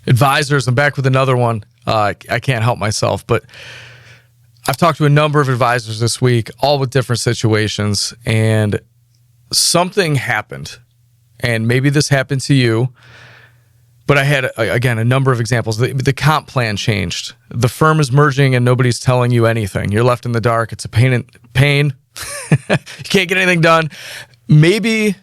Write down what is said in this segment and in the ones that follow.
Advisors, I'm back with another one. I can't help myself, but I've talked to a number of advisors this week, all with different situations, and something happened. And maybe this happened to you, but I had, again, a number of examples. The comp plan changed. The firm is merging and nobody's telling you anything. You're left in the dark. It's a pain. You can't get anything done. Maybe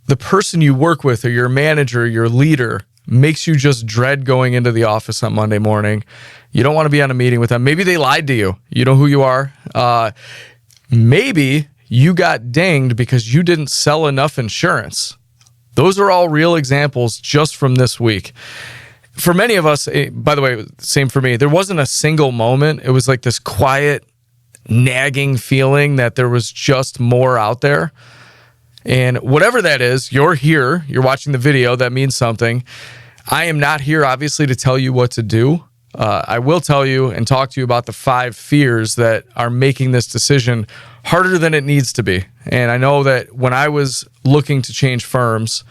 the person you work with or your manager, your leader, makes you just dread going into the office on Monday morning. You don't want to be on a meeting with them. Maybe they lied to you. You know who you are. Maybe you got dinged because you didn't sell enough insurance. Those are all real examples just from this week. For many of us, by the way, same for me, there wasn't a single moment. It was like this quiet, nagging feeling that there was just more out there. And whatever that is, you're here, you're watching the video, that means something. I am not here, obviously, to tell you what to do. I will tell you and talk to you about the 5 fears that are making this decision harder than it needs to be. And I know that when I was looking to change firms,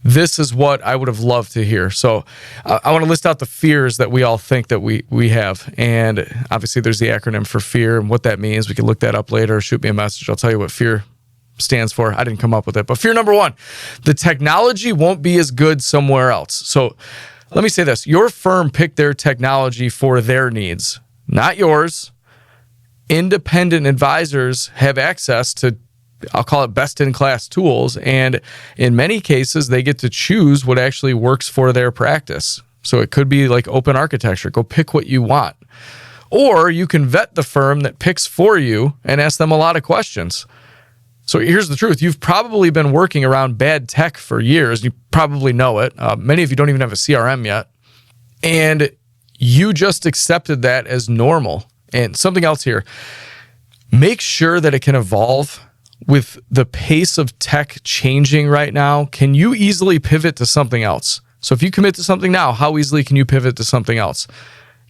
this is what I would have loved to hear. So I want to list out the fears that we all think that we have. And obviously, there's the acronym for fear and what that means. We can look that up later. Shoot me a message. I'll tell you what fear stands for. I didn't come up with it. But fear number 1, the technology won't be as good somewhere else. So let me say this. Your firm picked their technology for their needs, not yours. Independent advisors have access to, I'll call it best-in-class tools. And in many cases, they get to choose what actually works for their practice. So it could be like open architecture. Go pick what you want. Or you can vet the firm that picks for you and ask them a lot of questions. So here's the truth. You've probably been working around bad tech for years. You probably know it. Many of you don't even have a CRM yet. And you just accepted that as normal. And something else here. Make sure that it can evolve with the pace of tech changing right now. Can you easily pivot to something else? So if you commit to something now, how easily can you pivot to something else?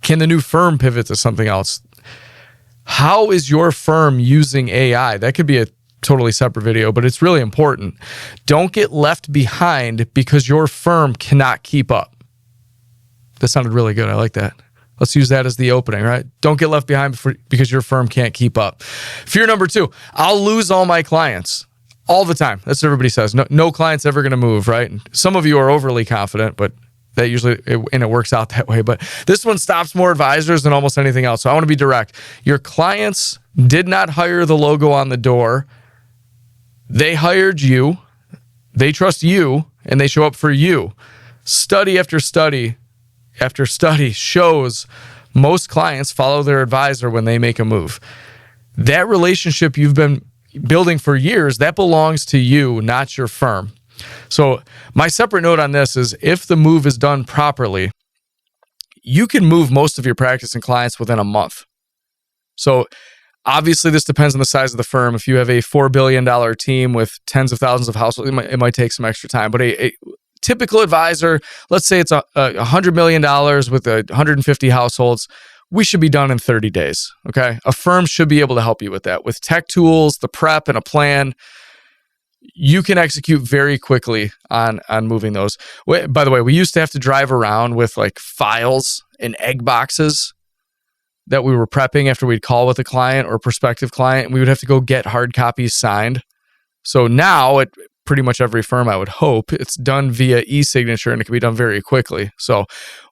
Can the new firm pivot to something else? How is your firm using AI? That could be a totally separate video, but it's really important. Don't get left behind because your firm cannot keep up. That sounded really good. I like that. Let's use that as the opening, right? Don't get left behind because your firm can't keep up. Fear number 2, I'll lose all my clients all the time. That's what everybody says. No client's ever going to move, right? And some of you are overly confident, but that usually, and it works out that way. But this one stops more advisors than almost anything else. So I want to be direct. Your clients did not hire the logo on the door. They hired you, they trust you, and they show up for you. Study after study after study shows most clients follow their advisor when they make a move. That relationship you've been building for years, that belongs to you, not your firm. So my separate note on this is if the move is done properly, you can move most of your practice and clients within a month. So obviously, this depends on the size of the firm. If you have a $4 billion team with tens of thousands of households, it might take some extra time. But a typical advisor, let's say it's $100 million with 150 households, we should be done in 30 days, okay? A firm should be able to help you with that. With tech tools, the prep, and a plan, you can execute very quickly on moving those. By the way, we used to have to drive around with like files and egg boxes that we were prepping after we'd call with a client or prospective client, and we would have to go get hard copies signed. So now at pretty much every firm, I would hope, it's done via e-signature and it can be done very quickly. So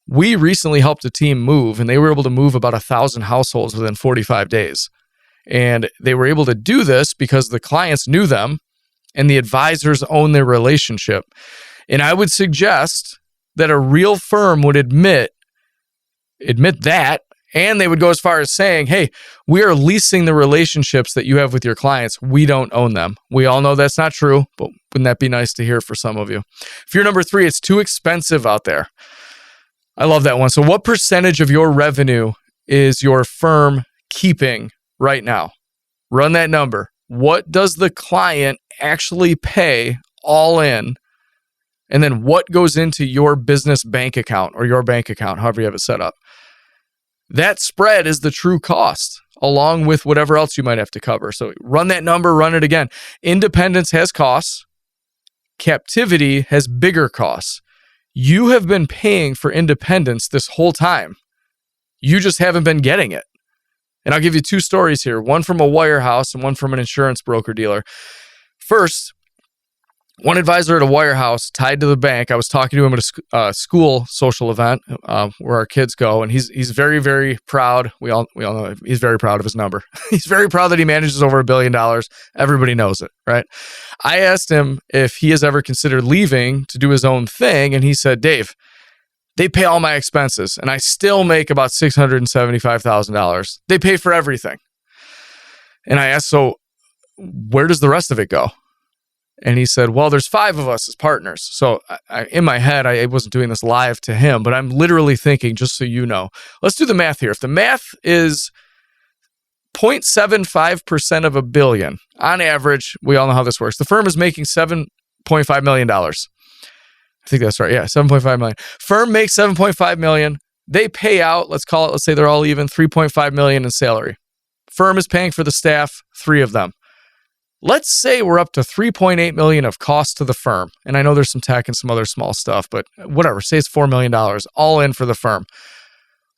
we recently helped a team move, and they were able to move about 1,000 households within 45 days. And they were able to do this because the clients knew them and the advisors own their relationship. And I would suggest that a real firm would admit that. And they would go as far as saying, hey, we are leasing the relationships that you have with your clients. We don't own them. We all know that's not true, but wouldn't that be nice to hear for some of you? Fear number 3, it's too expensive out there. I love that one. So what percentage of your revenue is your firm keeping right now? Run that number. What does the client actually pay all in? And then what goes into your business bank account or your bank account, however you have it set up? That spread is the true cost, along with whatever else you might have to cover. So run that number, run it again. Independence has costs. Captivity has bigger costs. You have been paying for independence this whole time. You just haven't been getting it. And I'll give you two stories here, one from a wirehouse and one from an insurance broker dealer. First, one advisor at a wirehouse tied to the bank. I was talking to him at a school social event where our kids go, and he's very, very proud. We all know he's very proud of his number. He's very proud that he manages over $1 billion. Everybody knows it, right? I asked him if he has ever considered leaving to do his own thing, and he said, Dave, they pay all my expenses, and I still make about $675,000. They pay for everything. And I asked, so where does the rest of it go? And he said, well, there's 5 of us as partners. So in my head, I wasn't doing this live to him, but I'm literally thinking, just so you know, let's do the math here. If the math is 0.75% of $1 billion, on average, we all know how this works. The firm is making $7.5 million. I think that's right. Yeah, $7.5 million. Firm makes $7.5 million. They pay out, let's say they're all even, $3.5 million in salary. Firm is paying for the staff, 3 of them. Let's say we're up to $3.8 million of cost to the firm. And I know there's some tech and some other small stuff, but whatever, say it's $4 million, all in for the firm.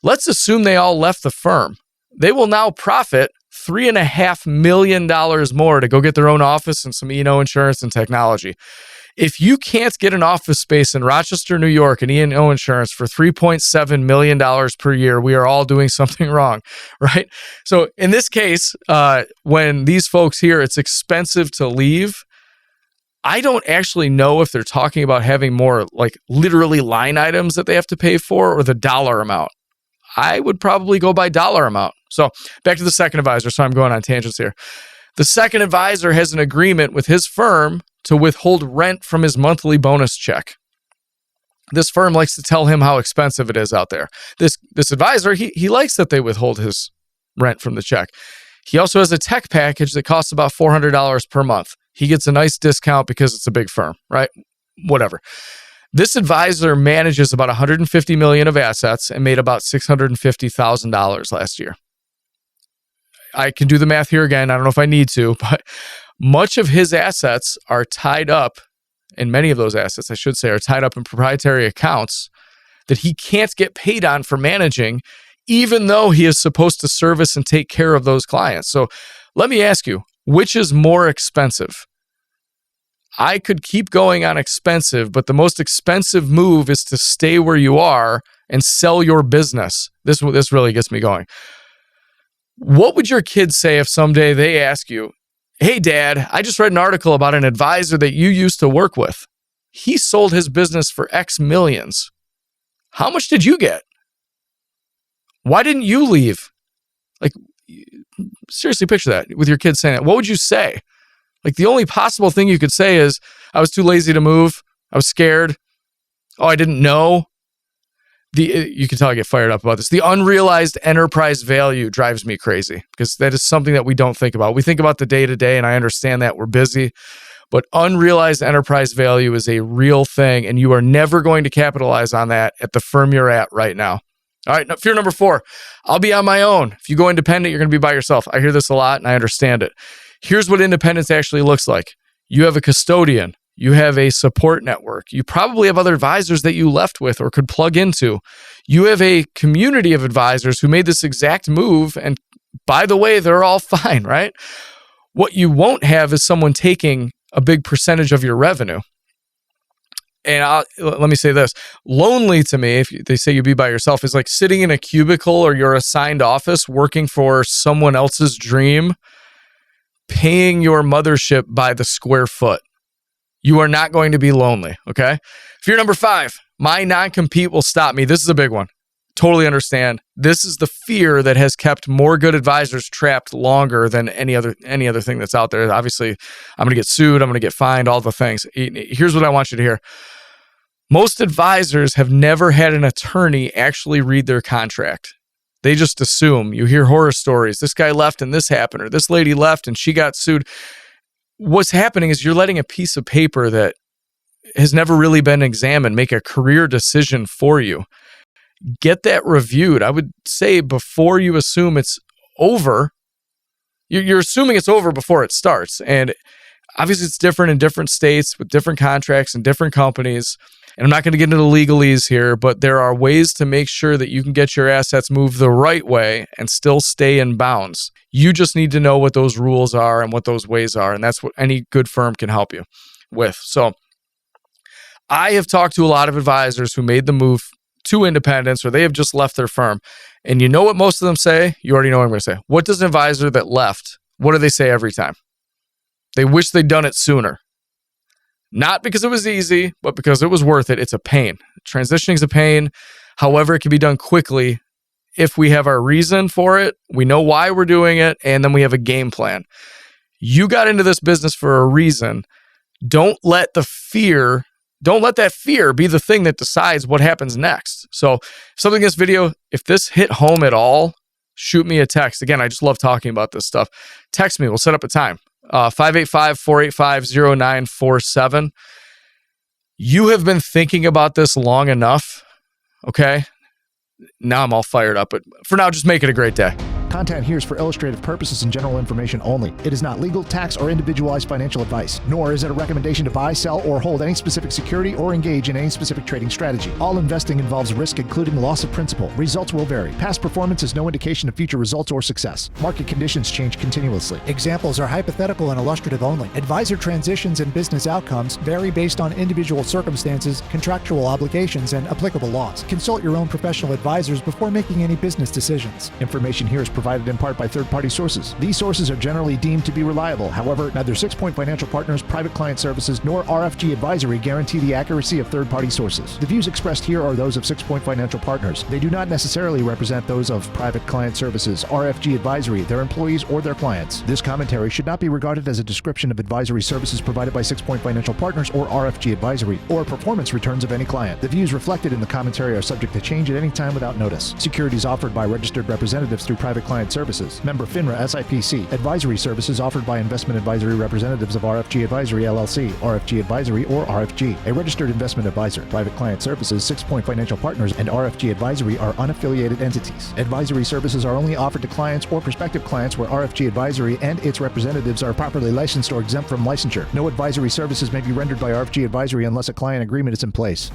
Let's assume they all left the firm. They will now profit $3.5 million more to go get their own office and some E&O insurance and technology. If you can't get an office space in Rochester, New York, and E&O insurance for $3.7 million per year, we are all doing something wrong, right? So in this case, when these folks hear it's expensive to leave, I don't actually know if they're talking about having more like literally line items that they have to pay for or the dollar amount. I would probably go by dollar amount. So back to the second advisor. So I'm going on tangents here. The second advisor has an agreement with his firm to withhold rent from his monthly bonus check. This firm likes to tell him how expensive it is out there. This advisor, he likes that they withhold his rent from the check. He also has a tech package that costs about $400 per month. He gets a nice discount because it's a big firm, right? Whatever. This advisor manages about $150 million of assets and made about $650,000 last year. I can do the math here again. I don't know if I need to, but much of his assets are tied up, and many of those assets, I should say, are tied up in proprietary accounts that he can't get paid on for managing, even though he is supposed to service and take care of those clients. So let me ask you, which is more expensive? I could keep going on expensive, but the most expensive move is to stay where you are and sell your business. This really gets me going. What would your kids say if someday they ask you, hey, Dad, I just read an article about an advisor that you used to work with. He sold his business for X millions. How much did you get? Why didn't you leave? Like, seriously, picture that with your kids saying that. What would you say? Like, the only possible thing you could say is, I was too lazy to move. I was scared. Oh, I didn't know. You can tell I get fired up about this. The unrealized enterprise value drives me crazy because that is something that we don't think about. We think about the day-to-day, and I understand that we're busy, but unrealized enterprise value is a real thing, and you are never going to capitalize on that at the firm you're at right now. All right, fear number 4, I'll be on my own. If you go independent, you're going to be by yourself. I hear this a lot, and I understand it. Here's what independence actually looks like. You have a custodian. You have a support network. You probably have other advisors that you left with or could plug into. You have a community of advisors who made this exact move. And by the way, they're all fine, right? What you won't have is someone taking a big percentage of your revenue. And let me say this. Lonely to me, if they say you be by yourself, is like sitting in a cubicle or your assigned office working for someone else's dream, paying your mothership by the square foot. You are not going to be lonely, okay? Fear number 5, my non-compete will stop me. This is a big one. Totally understand. This is the fear that has kept more good advisors trapped longer than any other thing that's out there. Obviously, I'm going to get sued. I'm going to get fined, all the things. Here's what I want you to hear. Most advisors have never had an attorney actually read their contract. They just assume. You hear horror stories. This guy left and this happened, or this lady left and she got sued. What's happening is you're letting a piece of paper that has never really been examined make a career decision for you. Get that reviewed. I would say before you assume it's over, you're assuming it's over before it starts. And obviously it's different in different states with different contracts and different companies. And I'm not going to get into the legalese here, but there are ways to make sure that you can get your assets moved the right way and still stay in bounds. You just need to know what those rules are and what those ways are. And that's what any good firm can help you with. So I have talked to a lot of advisors who made the move to independence, or they have just left their firm. And you know what most of them say? You already know what I'm going to say. What does an advisor that left, what do they say every time? They wish they'd done it sooner. Not because it was easy, but because it was worth it. It's a pain. Transitioning is a pain. However, it can be done quickly if we have our reason for it, we know why we're doing it, and then we have a game plan. You got into this business for a reason. Don't let that fear be the thing that decides what happens next. So if something in this video, if this hit home at all, shoot me a text. Again, I just love talking about this stuff. Text me. We'll set up a time. 585-485-0947. You have been thinking about this long enough, okay? Now I'm all fired up, but for now, just make it a great day. Content here is for illustrative purposes and general information only. It is not legal, tax, or individualized financial advice, nor is it a recommendation to buy, sell, or hold any specific security or engage in any specific trading strategy. All investing involves risk, including loss of principal. Results will vary. Past performance is no indication of future results or success. Market conditions change continuously. Examples are hypothetical and illustrative only. Advisor transitions and business outcomes vary based on individual circumstances, contractual obligations, and applicable laws. Consult your own professional advisors before making any business decisions. Information here is provided in part by third-party sources. These sources are generally deemed to be reliable. However, neither 6 Point Financial Partners, Private Client Services, nor RFG Advisory guarantee the accuracy of third-party sources. The views expressed here are those of 6 Point Financial Partners. They do not necessarily represent those of Private Client Services, RFG Advisory, their employees, or their clients. This commentary should not be regarded as a description of advisory services provided by 6 Point Financial Partners or RFG Advisory, or performance returns of any client. The views reflected in the commentary are subject to change at any time without notice. Securities offered by registered representatives through Private Client Services. Member FINRA SIPC. Advisory services offered by investment advisory representatives of RFG Advisory LLC, RFG Advisory, or RFG. A registered investment advisor. Private Client Services, 6 Point Financial Partners, and RFG Advisory are unaffiliated entities. Advisory services are only offered to clients or prospective clients where RFG Advisory and its representatives are properly licensed or exempt from licensure. No advisory services may be rendered by RFG Advisory unless a client agreement is in place.